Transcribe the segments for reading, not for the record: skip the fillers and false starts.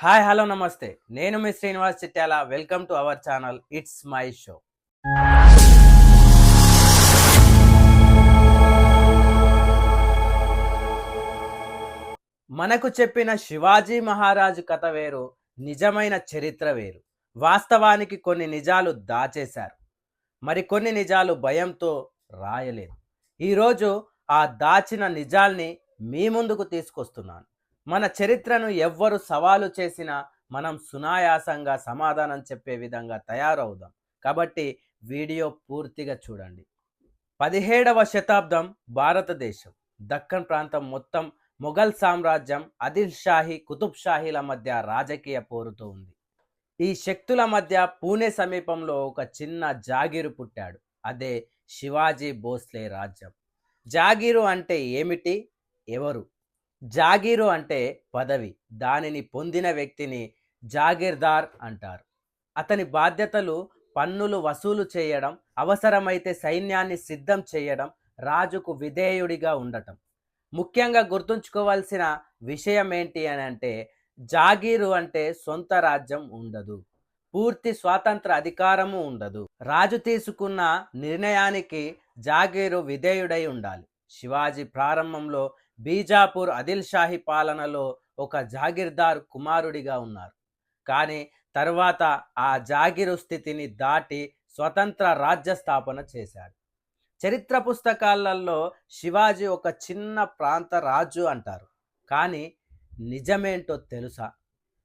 Hi hello నమస్తే. నేను మీ Srinivas Chityala. Welcome to our channel it's my show. మనకు చెప్పిన శివాజీ మహారాజు కథ వేరు, నిజమైన చరిత్ర వేరు. వాస్తవానికి కొన్ని నిజాలు దాచేశారు, మరికొన్ని నిజాలు భయంతో రాయలేదు. ఈరోజు ఆ దాచిన నిజాల్ని మీ ముందుకు తీసుకొస్తున్నాను. మన చరిత్రను ఎవ్వరు సవాలు చేసినా మనం సునాయాసంగా సమాధానం చెప్పే విధంగా తయారవుదాం. కాబట్టి వీడియో పూర్తిగా చూడండి. 17వ శతాబ్దం భారతదేశం దక్కన్ ప్రాంతం మొత్తం మొఘల్ సామ్రాజ్యం, ఆదిల్ షాహీ, కుతుబ్ షాహీల మధ్య రాజకీయ పోరుతో ఉంది. ఈ శక్తుల మధ్య పూణే సమీపంలో ఒక చిన్న జాగీరు పుట్టాడు. అదే శివాజీ భోస్లే రాజ్యం. జాగీరు అంటే ఏమిటి? ఎవరు? జాగీరు అంటే పదవి. దానిని పొందిన వ్యక్తిని జాగీర్దార్ అంటారు. అతని బాధ్యతలు పన్నులు వసూలు చేయడం, అవసరమైతే సైన్యాన్ని సిద్ధం చేయడం, రాజుకు విధేయుడిగా ఉండటం. ముఖ్యంగా గుర్తుంచుకోవాల్సిన విషయం ఏంటి అని అంటే, జాగీరు అంటే సొంత రాజ్యం ఉండదు, పూర్తి స్వాతంత్ర అధికారము ఉండదు. రాజు తీసుకున్న నిర్ణయానికి జాగీరు విధేయుడై ఉండాలి. శివాజీ ప్రారంభంలో బీజాపూర్ ఆదిల్ షాహీ పాలనలో ఒక జాగీర్దార్ కుమారుడిగా ఉన్నారు. కానీ తర్వాత ఆ జాగీరు స్థితిని దాటి స్వతంత్ర రాజ్య స్థాపన చేశాడు. చరిత్ర పుస్తకాలలో శివాజీ ఒక చిన్న ప్రాంత రాజు అంటారు. కానీ నిజమేంటో తెలుసా?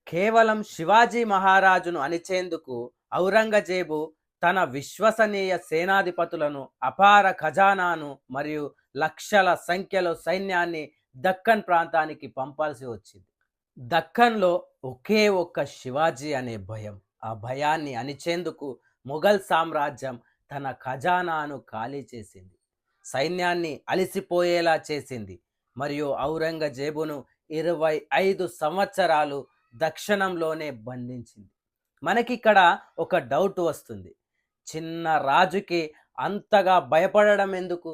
కేవలం శివాజీ మహారాజును అణిచేందుకు ఔరంగజేబు తన విశ్వసనీయ సేనాధిపతులను, అపార ఖజానాను మరియు లక్షల సంఖ్యలో సైన్యాన్ని దక్కన్ ప్రాంతానికి పంపాల్సి వచ్చింది. దక్కన్లో ఒకే ఒక్క శివాజీ అనే భయం. ఆ భయాన్ని అణిచేందుకు మొఘల్ సామ్రాజ్యం తన ఖజానాను ఖాళీ చేసింది, సైన్యాన్ని అలసిపోయేలా చేసింది మరియు ఔరంగజేబును 25 సంవత్సరాలు దక్షిణంలోనే బంధించింది. మనకిక్కడ ఒక డౌట్ వస్తుంది. చిన్న రాజుకి అంతగా భయపడడం ఎందుకు?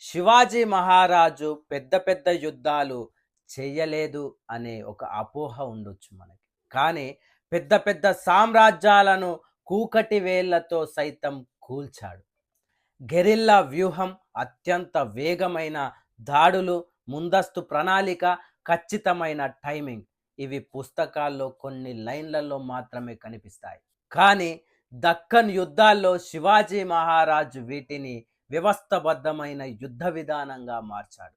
శివాజీ మహారాజు పెద్ద పెద్ద యుద్ధాలు చెయ్యలేదు అనే ఒక అపోహ ఉండొచ్చు మనకి. కానీ పెద్ద పెద్ద సామ్రాజ్యాలను కూకటి వేళ్లతో సైతం కూల్చాడు. గెరిల్లా వ్యూహం, అత్యంత వేగమైన దాడులు, ముందస్తు ప్రణాళిక, ఖచ్చితమైన టైమింగ్, ఇవి పుస్తకాల్లో కొన్ని లైన్లలో మాత్రమే కనిపిస్తాయి. కానీ దక్కన్ యుద్ధాల్లో శివాజీ మహారాజు వీటిని వ్యవస్థబద్ధమైన యుద్ధ విధానంగా మార్చాడు.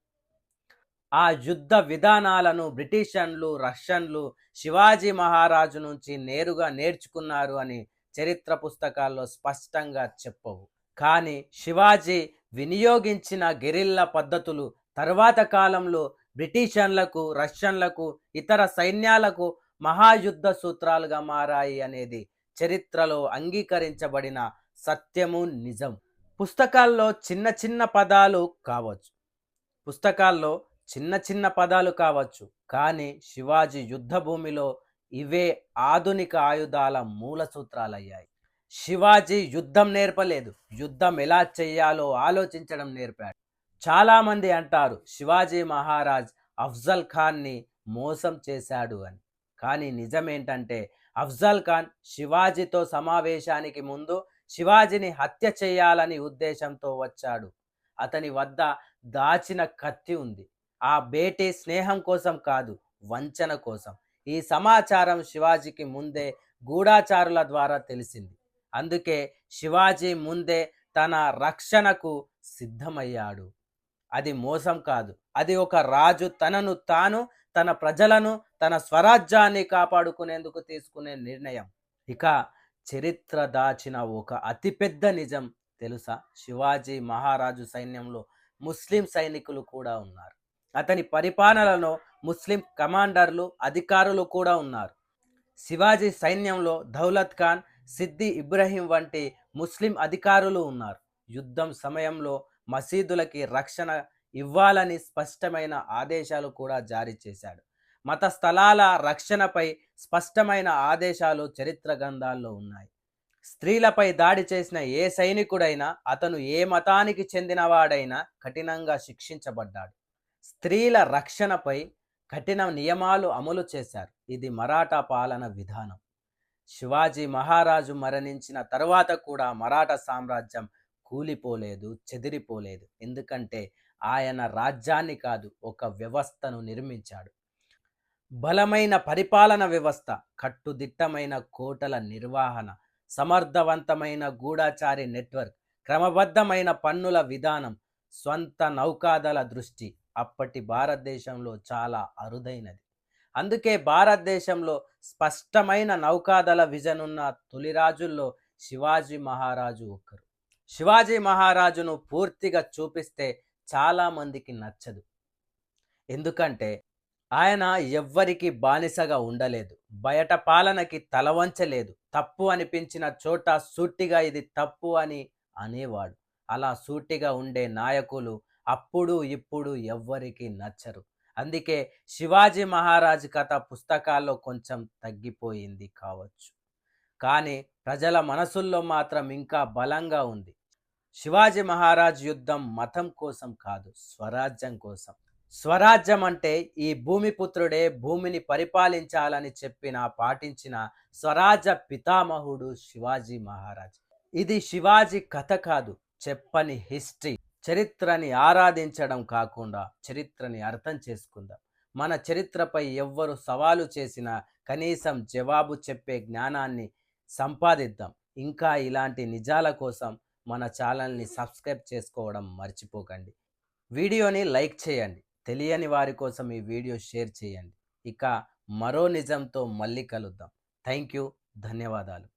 ఆ యుద్ధ విధానాలను బ్రిటిషన్లు, రష్యన్లు శివాజీ మహారాజు నుంచి నేరుగా నేర్చుకున్నారు అని చరిత్ర పుస్తకాల్లో స్పష్టంగా చెప్పవు. కానీ శివాజీ వినియోగించిన గెరిల్లా పద్ధతులు తరువాత కాలంలో బ్రిటిషన్లకు, రష్యన్లకు, ఇతర సైన్యాలకు మహాయుద్ధ సూత్రాలుగా మారాయి అనేది చరిత్రలో అంగీకరించబడిన సత్యము, నిజం. పుస్తకాల్లో చిన్న చిన్న పదాలు కావచ్చు పుస్తకాల్లో చిన్న చిన్న పదాలు కావచ్చు కానీ శివాజీ యుద్ధ భూమిలో ఇవే ఆధునిక ఆయుధాల మూల సూత్రాలయ్యాయి. శివాజీ యుద్ధం నేర్పలేదు, యుద్ధం ఎలా చెయ్యాలో ఆలోచించడం నేర్పాడు. చాలామంది అంటారు శివాజీ మహారాజ్ అఫ్జల్ ఖాన్ని మోసం చేశాడు అని. కానీ నిజమేంటంటే అఫ్జల్ ఖాన్ శివాజీతో సమావేశానికి ముందు శివాజీని హత్య చేయాలని ఉద్దేశంతో వచ్చాడు. అతని వద్ద దాచిన కత్తి ఉంది. ఆ భేటీ స్నేహం కోసం కాదు, వంచన కోసం. ఈ సమాచారం శివాజీకి ముందే గూఢాచారుల ద్వారా తెలిసింది. అందుకే శివాజీ ముందే తన రక్షణకు సిద్ధమయ్యాడు. అది మోసం కాదు, అది ఒక రాజు తనను తాను, తన ప్రజలను, తన స్వరాజ్యాన్ని కాపాడుకునేందుకు తీసుకునే నిర్ణయం. ఇక చరిత్ర దాచిన ఒక అతిపెద్ద నిజం తెలుసా? శివాజీ మహారాజు సైన్యంలో ముస్లిం సైనికులు కూడా ఉన్నారు. అతని పరిపాలనలో ముస్లిం కమాండర్లు, అధికారులు కూడా ఉన్నారు. శివాజీ సైన్యంలో దౌలత్ ఖాన్, సిద్ది ఇబ్రహీం వంటి ముస్లిం అధికారులు ఉన్నారు. యుద్ధం సమయంలో మసీదులకి రక్షణ ఇవ్వాలని స్పష్టమైన ఆదేశాలు కూడా జారీ చేశాడు. మత స్థలాల రక్షణపై స్పష్టమైన ఆదేశాలు చరిత్ర గ్రంథాల్లో ఉన్నాయి. స్త్రీలపై దాడి చేసిన ఏ సైనికుడైనా, అతను ఏ మతానికి చెందినవాడైనా కఠినంగా శిక్షించబడ్డాడు. స్త్రీల రక్షణపై కఠిన నియమాలు అమలు చేశారు. ఇది మరాఠా పాలన విధానం. శివాజీ మహారాజు మరణించిన తరువాత కూడా మరాఠా సామ్రాజ్యం కూలిపోలేదు, చెదిరిపోలేదు. ఎందుకంటే ఆయన రాజ్యాన్ని కాదు, ఒక వ్యవస్థను నిర్మించాడు. బలమైన పరిపాలన వ్యవస్థ, కట్టుదిట్టమైన కోటల నిర్వహణ, సమర్థవంతమైన గూఢచారి నెట్వర్క్, క్రమబద్ధమైన పన్నుల విధానం, స్వంత నౌకాదళ దృష్టి అప్పటి భారతదేశంలో చాలా అరుదైనది. అందుకే భారతదేశంలో స్పష్టమైన నౌకాదళ విజన్ ఉన్న తొలి రాజుల్లో శివాజీ మహారాజు ఒకరు. శివాజీ మహారాజును పూర్తిగా చూపిస్తే చాలామందికి నచ్చదు. ఎందుకంటే ఆయన ఎవ్వరికి బానిసగా ఉండలేదు, బయట పాలనకి తలవంచలేదు, తప్పు అనిపించిన చోట సూటిగా ఇది తప్పు అని అనేవాడు. అలా సూటిగా ఉండే నాయకులు అప్పుడు ఇప్పుడు ఎవ్వరికి నచ్చరు. అందుకే శివాజీ మహారాజ్ కథ పుస్తకాల్లో కొంచెం తగ్గిపోయింది కావచ్చు, కానీ ప్రజల మనసుల్లో మాత్రం ఇంకా బలంగా ఉంది. శివాజీ మహారాజ్ యుద్ధం మతం కోసం కాదు, స్వరాజ్యం కోసం. స్వరాజ్యం అంటే ఈ భూమిపుత్రుడే భూమిని పరిపాలించాలని పాటించిన స్వరాజ్య పితామహుడు శివాజీ మహారాజ్. ఇది శివాజీ కథ కాదు, చెప్పని హిస్టరీ. చరిత్రని ఆరాధించడం కాకుండా చరిత్రని అర్థం చేసుకుందాం. మన చరిత్రపై ఎవ్వరు సవాలు చేసినా కనీసం జవాబు చెప్పే జ్ఞానాన్ని సంపాదిద్దాం. ఇంకా ఇలాంటి నిజాల కోసం మన ఛానల్ని సబ్స్క్రైబ్ చేసుకోవడం మర్చిపోకండి. వీడియోని లైక్ చేయండి. తెలియని వారి కోసం ఈ వీడియో షేర్ చేయండి. ఇక మరో నిజంతో మళ్ళీ కలుద్దాం. Thank you. ధన్యవాదాలు.